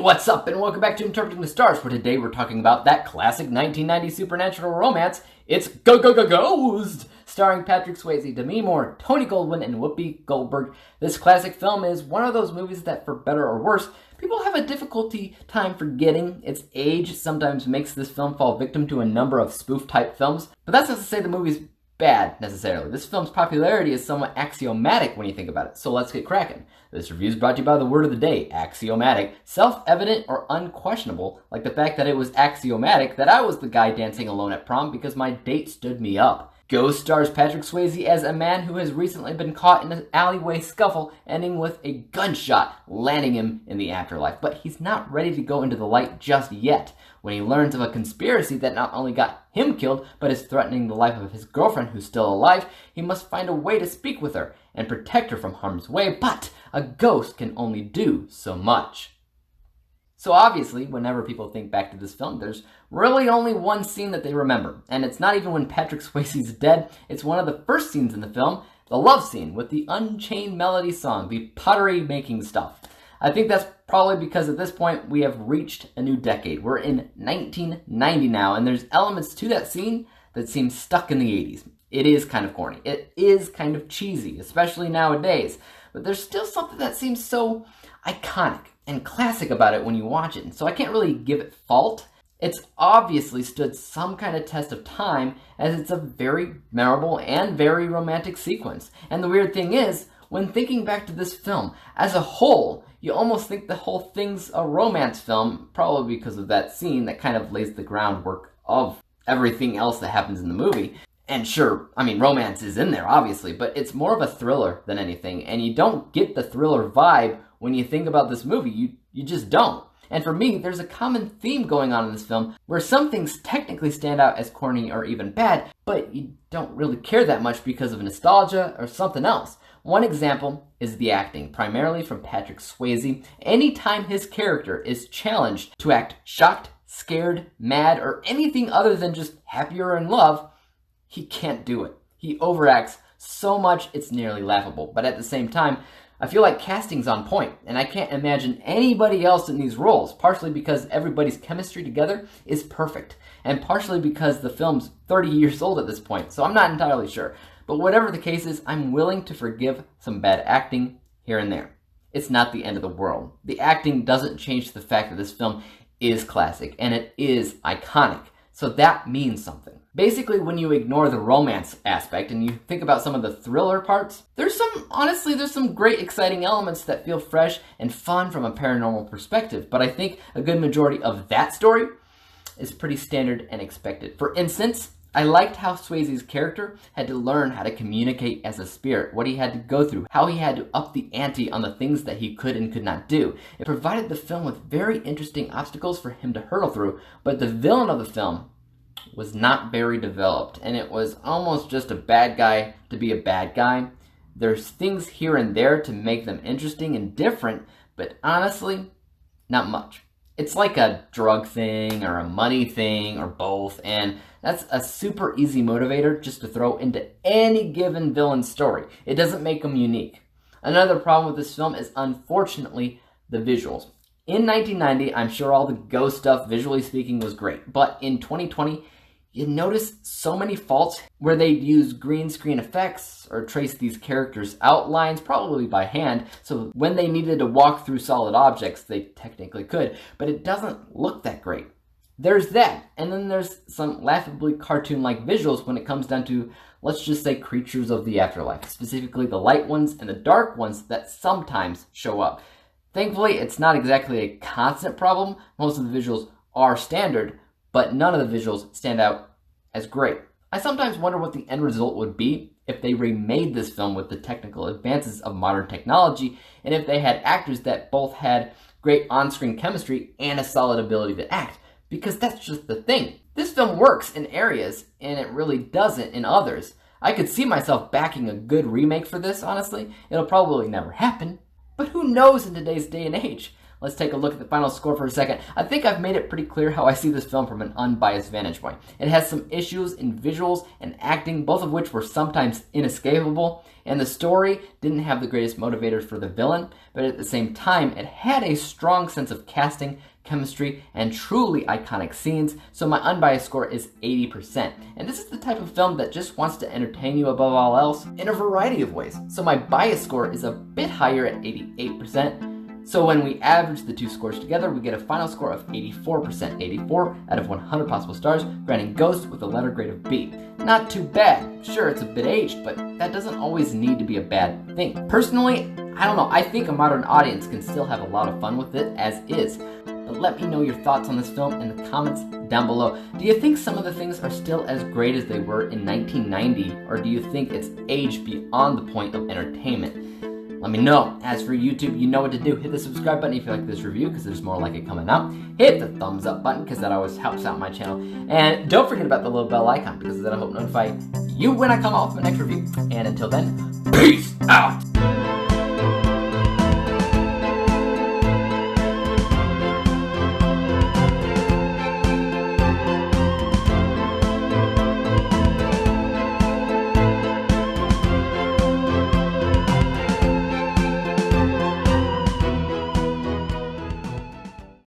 What's up, and welcome back to Interpreting the Stars, where today we're talking about that classic 1990 supernatural romance. It's Ghost, starring Patrick Swayze, Demi, Tony Goldwyn, and Whoopi Goldberg. This classic film is one of those movies that, for better or worse, people have a difficulty time forgetting. Its age sometimes makes this film fall victim to a number of spoof-type films, but that's not to say the movie's bad, necessarily. This film's popularity is somewhat axiomatic when you think about it, so let's get cracking. This review is brought to you by the word of the day, axiomatic. Self-evident or unquestionable, like the fact that it was axiomatic that I was the guy dancing alone at prom because my date stood me up. Ghost stars Patrick Swayze as a man who has recently been caught in an alleyway scuffle, ending with a gunshot landing him in the afterlife. But he's not ready to go into the light just yet. When he learns of a conspiracy that not only got him killed, but is threatening the life of his girlfriend who's still alive, he must find a way to speak with her and protect her from harm's way, but a ghost can only do so much. So obviously, whenever people think back to this film, there's really only one scene that they remember. And it's not even when Patrick Swayze's dead, it's one of the first scenes in the film, the love scene with the Unchained Melody song, the pottery making stuff. I think that's probably because at this point we have reached a new decade. We're in 1990 now, and there's elements to that scene that seem stuck in the 80s. It is kind of corny. It is kind of cheesy, especially nowadays. But there's still something that seems so iconic and classic about it when you watch it, so I can't really give it fault. It's obviously stood some kind of test of time, as it's a very memorable and very romantic sequence. And the weird thing is, when thinking back to this film as a whole, you almost think the whole thing's a romance film, probably because of that scene that kind of lays the groundwork of everything else that happens in the movie. And sure, I mean, romance is in there, obviously, but it's more of a thriller than anything, and you don't get the thriller vibe when you think about this movie. You just don't. And for me, there's a common theme going on in this film where some things technically stand out as corny or even bad, but you don't really care that much because of nostalgia or something else. One example is the acting, primarily from Patrick Swayze. Anytime his character is challenged to act shocked, scared, mad, or anything other than just happy or in love, he can't do it. He overacts so much it's nearly laughable. But at the same time, I feel like casting's on point, and I can't imagine anybody else in these roles, partially because everybody's chemistry together is perfect, and partially because the film's 30 years old at this point, so I'm not entirely sure. But whatever the case is, I'm willing to forgive some bad acting here and there. It's not the end of the world. The acting doesn't change the fact that this film is classic, and it is iconic. So that means something. Basically, when you ignore the romance aspect and you think about some of the thriller parts, there's some great exciting elements that feel fresh and fun from a paranormal perspective. But I think a good majority of that story is pretty standard and expected. For instance, I liked how Swayze's character had to learn how to communicate as a spirit, what he had to go through, how he had to up the ante on the things that he could and could not do. It provided the film with very interesting obstacles for him to hurdle through, but the villain of the film was not very developed, and it was almost just a bad guy to be a bad guy. There's things here and there to make them interesting and different, but honestly, not much. It's like a drug thing or a money thing or both, and that's a super easy motivator just to throw into any given villain story. It doesn't make them unique. Another problem with this film is, unfortunately, the visuals. In 1990, I'm sure all the ghost stuff, visually speaking, was great, but in 2020, you notice so many faults where they'd use green screen effects or trace these characters' outlines, probably by hand, so when they needed to walk through solid objects, they technically could, but it doesn't look that great. There's that, and then there's some laughably cartoon-like visuals when it comes down to, let's just say, creatures of the afterlife, specifically the light ones and the dark ones that sometimes show up. Thankfully, it's not exactly a constant problem. Most of the visuals are standard, but none of the visuals stand out as great. I sometimes wonder what the end result would be if they remade this film with the technical advances of modern technology, and if they had actors that both had great on-screen chemistry and a solid ability to act, because that's just the thing. This film works in areas, and it really doesn't in others. I could see myself backing a good remake for this, honestly. It'll probably never happen, but who knows in today's day and age? Let's take a look at the final score for a second. I think I've made it pretty clear how I see this film from an unbiased vantage point. It has some issues in visuals and acting, both of which were sometimes inescapable, and the story didn't have the greatest motivators for the villain, but at the same time, it had a strong sense of casting, chemistry, and truly iconic scenes, so my unbiased score is 80%. And this is the type of film that just wants to entertain you above all else in a variety of ways. So my bias score is a bit higher at 88%. So when we average the two scores together, we get a final score of 84%, 84 out of 100 possible stars, granting Ghost with a letter grade of B. Not too bad. Sure, it's a bit aged, but that doesn't always need to be a bad thing. Personally, I don't know, I think a modern audience can still have a lot of fun with it as is. But let me know your thoughts on this film in the comments down below. Do you think some of the things are still as great as they were in 1990, or do you think it's aged beyond the point of entertainment? Let me know. As for YouTube, you know what to do. Hit the subscribe button if you like this review, because there's more like it coming out. Hit the thumbs up button, because that always helps out my channel. And don't forget about the little bell icon, because that'll help notify you when I come out with my next review. And until then, peace out!